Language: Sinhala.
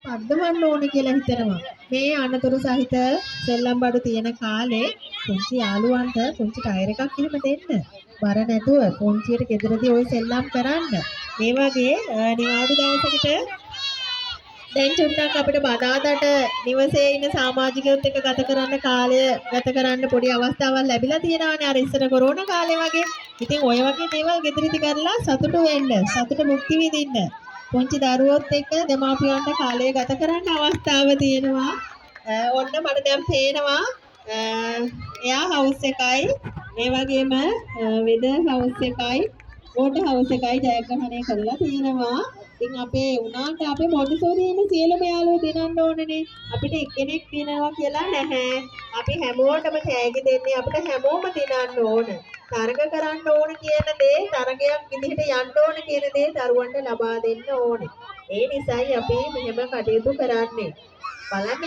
පද්දවන්න ඕනේ කියලා හිතනවා. මේ අනතුරු සහිත සෙල්ලම් බඩු තියෙන කාලේ පුංචි යාළුවන්ට පුංචි ටයර් එකක් එහෙම දෙන්න. බර නැතුව පුංචියට ගෙදරදී ওই සෙල්ලම් කරන්න. මේ වගේ නිවාඩු දවසකට දැන් චුට්ටක් අපිට බදාදට නිවසේ ඉන්න සමාජිකයොත් එක්ක ගත කරන්න කාලය ගත කරන්න පොඩි අවස්ථාවක් ලැබිලා තියෙනවානේ අර ඉස්සර කොරෝනා කාලේ වගේ. ඉතින් ඔය වගේ දේවල් ගෙදරදී කරලා සතුටු වෙන්න, සතුට භුක්ති විඳින්න. පුංචි දරුවොත් එක්ක දෙමාපියන්ට කාලය ගත කරන්න අවස්ථාව තියෙනවා. ඔන්න මට දැන් පේනවා එයා හවුස් එකයි ඒ වගේම වෙදර් හවුස් එකයි වෝටර් හවුස් එකයි ජයග්‍රහණය කරලා තියෙනවා. ඉතින් අපේ උනාට අපේ මොන්ටිසෝරි ඉන්න සියලුම යාළුවෝ දිනන්න ඕනනේ. අපිට එක්කෙනෙක් දිනනවා කියලා නැහැ. අපි හැමෝටම තෑගි දෙන්නේ අපිට හැමෝම දිනන්න ඕන. තරග කරන්න ඕන කියන දේ තරගයක් විදිහට යන්න ඕන කියන දේ දරුවන්ට ලබා දෙන්න ඕනේ. ඒ නිසායි අපි මෙහෙම කටයුතු කරන්නේ. බලන්න